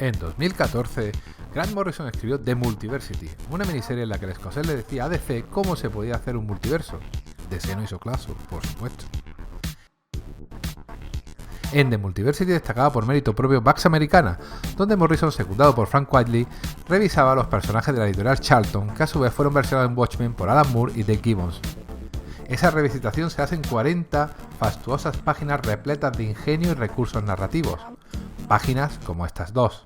En 2014, Grant Morrison escribió The Multiversity, una miniserie en la que el escocés le decía a DC cómo se podía hacer un multiverso. DC no hizo caso, por supuesto. En The Multiversity destacaba por mérito propio Pax Americana, donde Morrison, secundado por Frank Quitely, revisaba los personajes de la editorial Charlton, que a su vez fueron versionados en Watchmen por Alan Moore y Dave Gibbons. Esa revisitación se hace en 40 fastuosas páginas repletas de ingenio y recursos narrativos. Páginas como estas dos.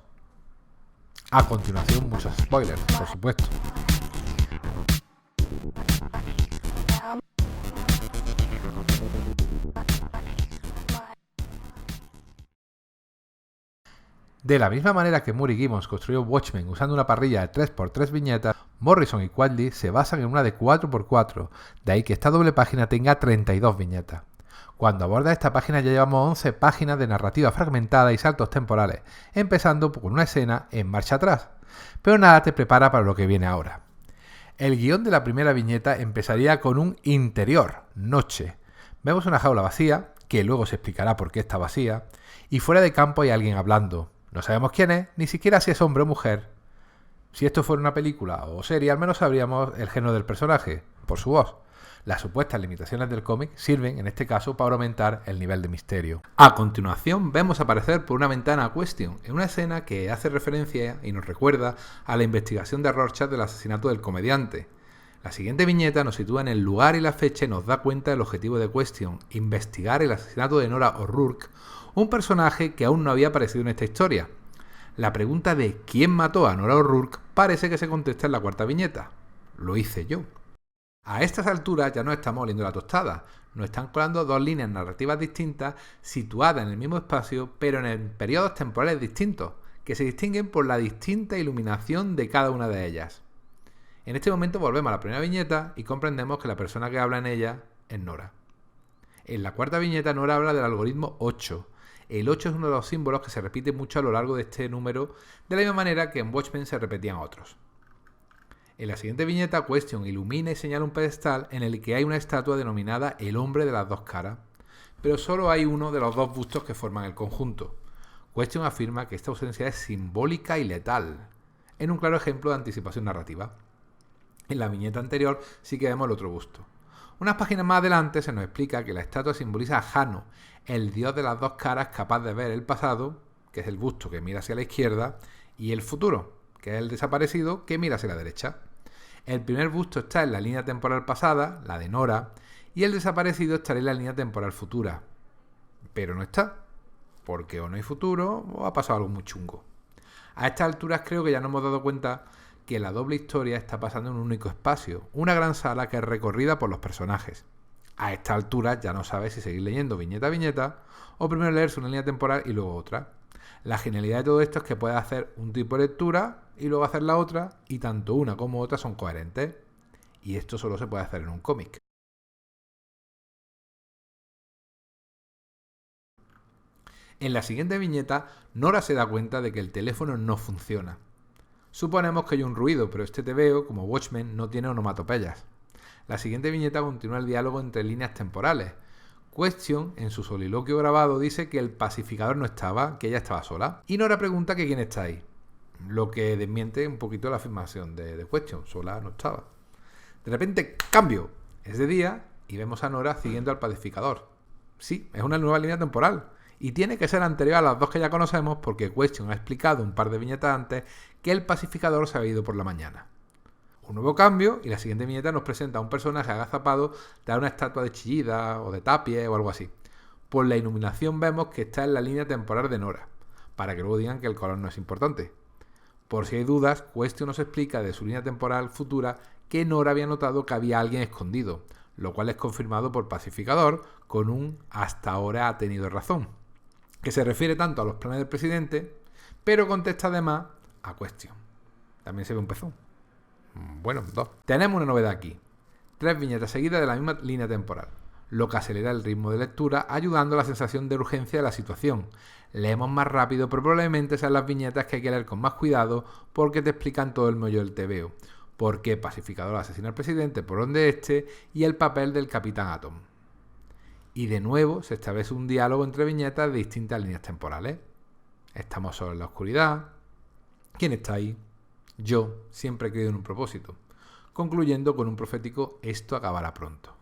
A continuación, muchos spoilers, por supuesto. De la misma manera que Moore y Gibbons construyó Watchmen usando una parrilla de 3x3 viñetas, Morrison y Quitely se basan en una de 4x4, de ahí que esta doble página tenga 32 viñetas. Cuando aborda esta página ya llevamos 11 páginas de narrativa fragmentada y saltos temporales, empezando con una escena en marcha atrás, pero nada te prepara para lo que viene ahora. El guión de la primera viñeta empezaría con un interior, noche. Vemos una jaula vacía, que luego se explicará por qué está vacía, y fuera de campo hay alguien hablando. No sabemos quién es, ni siquiera si es hombre o mujer. Si esto fuera una película o serie, al menos sabríamos el género del personaje, por su voz. Las supuestas limitaciones del cómic sirven, en este caso, para aumentar el nivel de misterio. A continuación, vemos aparecer por una ventana a Question, en una escena que hace referencia y nos recuerda a la investigación de Rorschach del asesinato del comediante. La siguiente viñeta nos sitúa en el lugar y la fecha y nos da cuenta del objetivo de Question, investigar el asesinato de Nora O'Rourke, un personaje que aún no había aparecido en esta historia. La pregunta de ¿quién mató a Nora O'Rourke? Parece que se contesta en la cuarta viñeta. Lo hice yo. A estas alturas ya nos estamos oliendo la tostada. Nos están colando dos líneas narrativas distintas situadas en el mismo espacio, pero en periodos temporales distintos, que se distinguen por la distinta iluminación de cada una de ellas. En este momento volvemos a la primera viñeta y comprendemos que la persona que habla en ella es Nora. En la cuarta viñeta Nora habla del algoritmo 8. El 8 es uno de los símbolos que se repite mucho a lo largo de este número, de la misma manera que en Watchmen se repetían otros. En la siguiente viñeta, Question ilumina y señala un pedestal en el que hay una estatua denominada el hombre de las dos caras, pero solo hay uno de los dos bustos que forman el conjunto. Question afirma que esta ausencia es simbólica y letal, en un claro ejemplo de anticipación narrativa. En la viñeta anterior sí que vemos el otro busto. Unas páginas más adelante se nos explica que la estatua simboliza a Jano, el dios de las dos caras capaz de ver el pasado, que es el busto que mira hacia la izquierda, y el futuro, que es el desaparecido que mira hacia la derecha. El primer busto está en la línea temporal pasada, la de Nora, y el desaparecido estará en la línea temporal futura. Pero no está, porque o no hay futuro o ha pasado algo muy chungo. A estas alturas creo que ya nos hemos dado cuenta que la doble historia está pasando en un único espacio, una gran sala que es recorrida por los personajes. A esta altura ya no sabes si seguir leyendo viñeta a viñeta o primero leerse una línea temporal y luego otra. La genialidad de todo esto es que puedes hacer un tipo de lectura y luego hacer la otra y tanto una como otra son coherentes. Y esto solo se puede hacer en un cómic. En la siguiente viñeta, Nora se da cuenta de que el teléfono no funciona. Suponemos que hay un ruido, pero este TVO, como Watchmen, no tiene onomatopeyas. La siguiente viñeta continúa el diálogo entre líneas temporales. Question, en su soliloquio grabado, dice que el pacificador no estaba, que ella estaba sola. Y Nora pregunta que quién está ahí. Lo que desmiente un poquito la afirmación de Question, sola no estaba. De repente, cambio. Es de día y vemos a Nora siguiendo al pacificador. Sí, es una nueva línea temporal. Y tiene que ser anterior a las dos que ya conocemos porque Question ha explicado un par de viñetas antes que el pacificador se había ido por la mañana. Un nuevo cambio y la siguiente viñeta nos presenta a un personaje agazapado de una estatua de Chillida o de Tapie o algo así. Por la iluminación vemos que está en la línea temporal de Nora, para que luego digan que el color no es importante. Por si hay dudas, Question nos explica de su línea temporal futura que Nora había notado que había alguien escondido, lo cual es confirmado por Pacificador con un "hasta ahora ha tenido razón", que se refiere tanto a los planes del presidente, pero contesta además a Question. También se ve un pezón. Bueno, dos. Tenemos una novedad aquí. 3 viñetas seguidas de la misma línea temporal, lo que acelera el ritmo de lectura, ayudando a la sensación de urgencia de la situación. Leemos más rápido, pero probablemente sean las viñetas que hay que leer con más cuidado porque te explican todo el meollo del TVO. Por qué Pacificador asesina al presidente, por dónde este y el papel del Capitán Atom. Y de nuevo se establece un diálogo entre viñetas de distintas líneas temporales. Estamos solo en la oscuridad, ¿Quién está ahí? Yo siempre he creído en un propósito, concluyendo con un profético esto acabará pronto.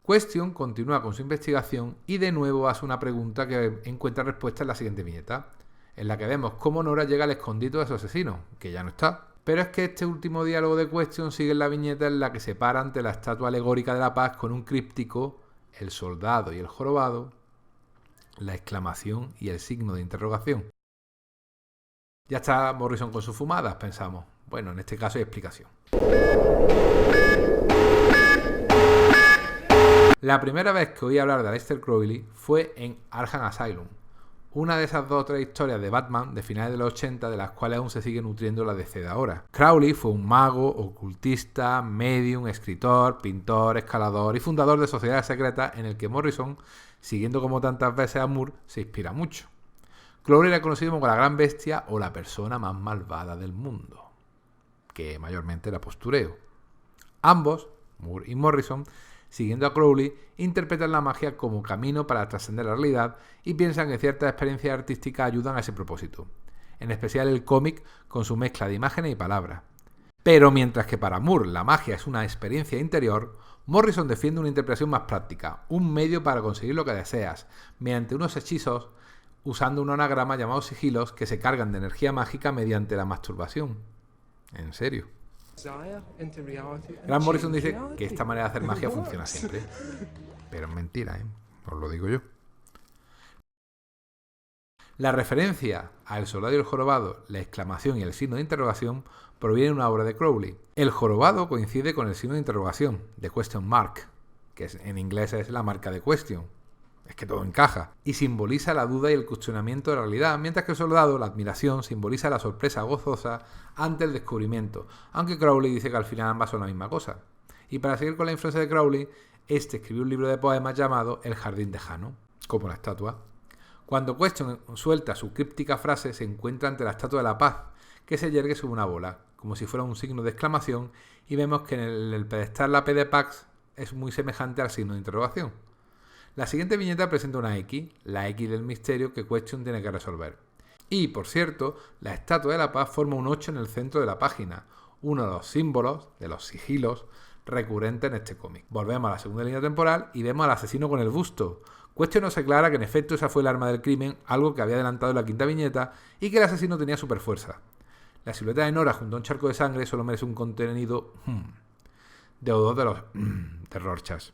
Question continúa con su investigación y de nuevo hace una pregunta que encuentra respuesta en la siguiente viñeta, en la que vemos cómo Nora llega al escondite de su asesino, que ya no está. Pero es que este último diálogo de Question sigue en la viñeta en la que se para ante la estatua alegórica de la paz con un críptico, el soldado y el jorobado, la exclamación y el signo de interrogación. Ya está Morrison con sus fumadas, pensamos. Bueno, en este caso hay explicación. La primera vez que oí hablar de Aleister Crowley fue en Arkham Asylum, una de esas 2 o 3 historias de Batman de finales de los 80 de las cuales aún se sigue nutriendo la DC de ahora. Crowley fue un mago, ocultista, medium, escritor, pintor, escalador y fundador de sociedades secretas en el que Morrison, siguiendo como tantas veces a Moore, se inspira mucho. Crowley era conocido como la gran bestia o la persona más malvada del mundo, que mayormente era postureo. Ambos, Moore y Morrison, siguiendo a Crowley, interpretan la magia como camino para trascender la realidad y piensan que ciertas experiencias artísticas ayudan a ese propósito, en especial el cómic con su mezcla de imágenes y palabras. Pero mientras que para Moore la magia es una experiencia interior, Morrison defiende una interpretación más práctica, un medio para conseguir lo que deseas, mediante unos hechizos usando un anagrama llamado sigilos que se cargan de energía mágica mediante la masturbación. En serio. Grant Morrison dice que esta manera de hacer magia funciona siempre. Pero es mentira, os lo digo yo. La referencia a El soldado y el jorobado, la exclamación y el signo de interrogación proviene de una obra de Crowley. El jorobado coincide con el signo de interrogación, de question mark, que en inglés es la marca de question. Es que todo encaja. Y simboliza la duda y el cuestionamiento de la realidad, mientras que el soldado, la admiración, simboliza la sorpresa gozosa ante el descubrimiento, aunque Crowley dice que al final ambas son la misma cosa. Y para seguir con la influencia de Crowley, este escribió un libro de poemas llamado El jardín de Jano, como la estatua. Cuando Question suelta su críptica frase, se encuentra ante la estatua de la paz, que se yergue sobre una bola, como si fuera un signo de exclamación, y vemos que en el pedestal la P de Pax es muy semejante al signo de interrogación. La siguiente viñeta presenta una X, la X del misterio que Question tiene que resolver. Y, por cierto, la estatua de la paz forma un 8 en el centro de la página, uno de los símbolos, de los sigilos, recurrentes en este cómic. Volvemos a la segunda línea temporal y vemos al asesino con el busto. Question nos aclara que en efecto esa fue el arma del crimen, algo que había adelantado en la quinta viñeta, y que el asesino tenía superfuerza. La silueta de Nora junto a un charco de sangre solo merece un contenido deudor de los de Rorschach.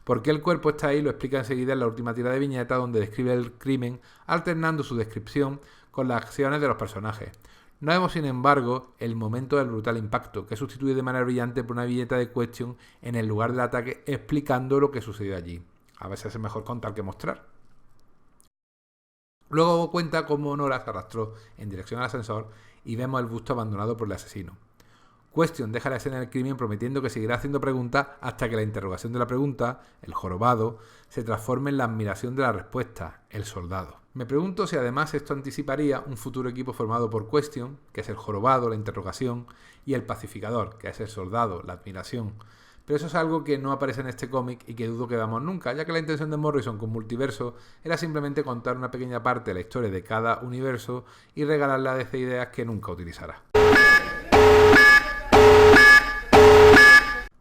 ¿Por qué el cuerpo está ahí? Lo explica enseguida en la última tira de viñeta, donde describe el crimen alternando su descripción con las acciones de los personajes. No vemos, sin embargo, el momento del brutal impacto, que sustituye de manera brillante por una viñeta de Question en el lugar del ataque explicando lo que sucedió allí. A veces es mejor contar que mostrar. Luego cuenta cómo Nora se arrastró en dirección al ascensor y vemos el busto abandonado por el asesino. Question deja la escena del crimen prometiendo que seguirá haciendo preguntas hasta que la interrogación de la pregunta, el jorobado, se transforme en la admiración de la respuesta, el soldado. Me pregunto si además esto anticiparía un futuro equipo formado por Question, que es el jorobado, la interrogación, y el pacificador, que es el soldado, la admiración. Pero eso es algo que no aparece en este cómic y que dudo que veamos nunca, ya que la intención de Morrison con Multiverso era simplemente contar una pequeña parte de la historia de cada universo y regalarle a DC ideas que nunca utilizará.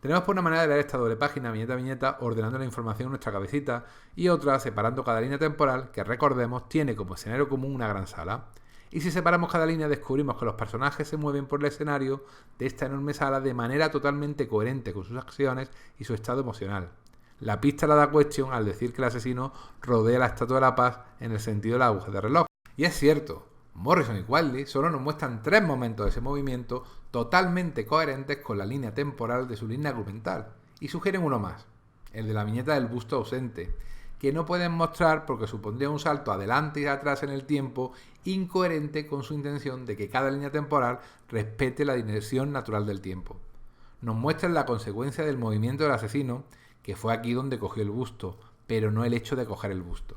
Tenemos por una manera de leer esta doble página, viñeta a viñeta, ordenando la información en nuestra cabecita, y otra separando cada línea temporal, que recordemos tiene como escenario común una gran sala. Y si separamos cada línea descubrimos que los personajes se mueven por el escenario de esta enorme sala de manera totalmente coherente con sus acciones y su estado emocional. La pista la da Question al decir que el asesino rodea la Estatua de la Paz en el sentido de la aguja de reloj. Y es cierto, Morrison y Wildey solo nos muestran 3 momentos de ese movimiento totalmente coherentes con la línea temporal de su línea argumental, y sugieren uno más, el de la viñeta del busto ausente, que no pueden mostrar porque supondría un salto adelante y atrás en el tiempo incoherente con su intención de que cada línea temporal respete la dimensión natural del tiempo. Nos muestran la consecuencia del movimiento del asesino, que fue aquí donde cogió el busto, pero no el hecho de coger el busto.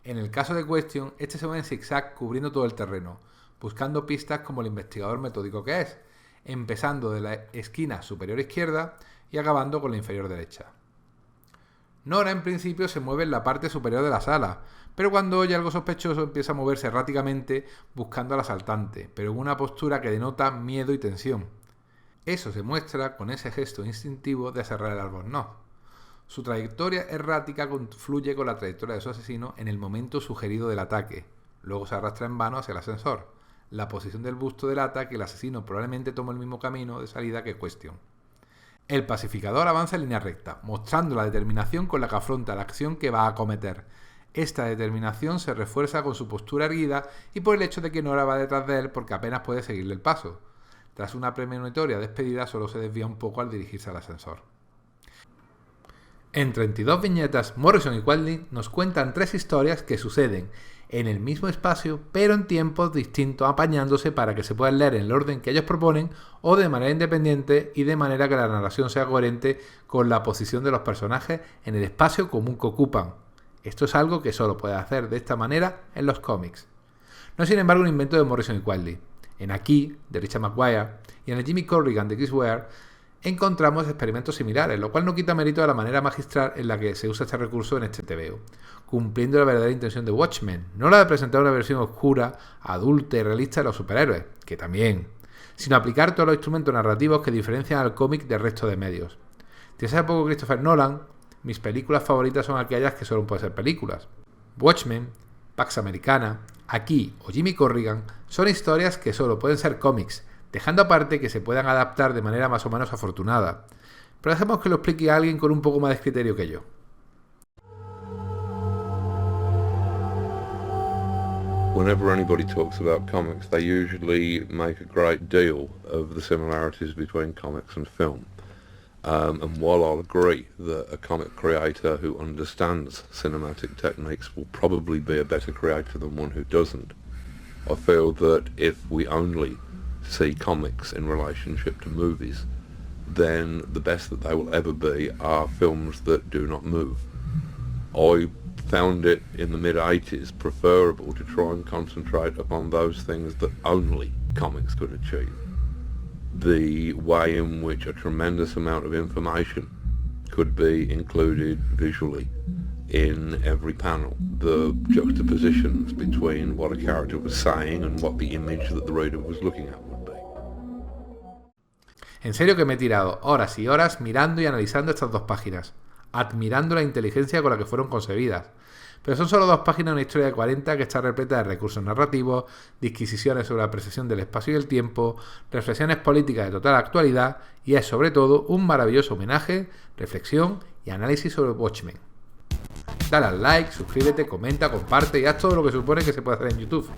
En el caso de Question, este se mueve en zigzag cubriendo todo el terreno, buscando pistas como el investigador metódico que es, empezando de la esquina superior izquierda y acabando con la inferior derecha. Nora en principio se mueve en la parte superior de la sala, pero cuando oye algo sospechoso empieza a moverse erráticamente buscando al asaltante, pero en una postura que denota miedo y tensión. Eso se muestra con ese gesto instintivo de cerrar el albornoz. Su trayectoria errática confluye con la trayectoria de su asesino en el momento sugerido del ataque. Luego se arrastra en vano hacia el ascensor. La posición del busto delata que el asesino probablemente tomó el mismo camino de salida que Question. El pacificador avanza en línea recta, mostrando la determinación con la que afronta la acción que va a cometer. Esta determinación se refuerza con su postura erguida y por el hecho de que Nora va detrás de él porque apenas puede seguirle el paso. Tras una premonitoria despedida, solo se desvía un poco al dirigirse al ascensor. En 32 viñetas, Morrison y Qualley nos cuentan 3 historias que suceden en el mismo espacio, pero en tiempos distintos, apañándose para que se puedan leer en el orden que ellos proponen o de manera independiente y de manera que la narración sea coherente con la posición de los personajes en el espacio común que ocupan. Esto es algo que solo puede hacer de esta manera en los cómics. No es sin embargo un invento de Morrison y Qualley. En Aquí, de Richard Maguire, y en el Jimmy Corrigan de Chris Ware, encontramos experimentos similares, lo cual no quita mérito a la manera magistral en la que se usa este recurso en este TVO, cumpliendo la verdadera intención de Watchmen, no la de presentar una versión oscura, adulta y realista de los superhéroes, que también, sino aplicar todos los instrumentos narrativos que diferencian al cómic del resto de medios. Desde hace poco Christopher Nolan, mis películas favoritas son aquellas que solo pueden ser películas. Watchmen, Pax Americana, Aquí o Jimmy Corrigan son historias que solo pueden ser cómics, dejando aparte que se puedan adaptar de manera más o menos afortunada. Pero dejemos que lo explique a alguien con un poco más de criterio que yo. Whenever anybody talks about comics, they usually make a great deal of the similarities between comics and film. And while I'll agree that a comic creator who understands cinematic techniques will probably be a better creator than one who doesn't, I feel that if we only see comics in relationship to movies, then the best that they will ever be are films that do not move. I found it in the mid-80s preferable to try and concentrate upon those things that only comics could achieve. The way in which a tremendous amount of information could be included visually in every panel, the juxtapositions between what a character was saying and what the image that the reader was looking at would be. En serio que me he tirado horas y horas mirando y analizando estas 2 páginas, admirando la inteligencia con la que fueron concebidas. Pero son solo 2 páginas de una historia de 40 que está repleta de recursos narrativos, disquisiciones sobre la percepción del espacio y el tiempo, reflexiones políticas de total actualidad y es sobre todo un maravilloso homenaje, reflexión y análisis sobre Watchmen. Dale al like, suscríbete, comenta, comparte y haz todo lo que supone que se puede hacer en YouTube.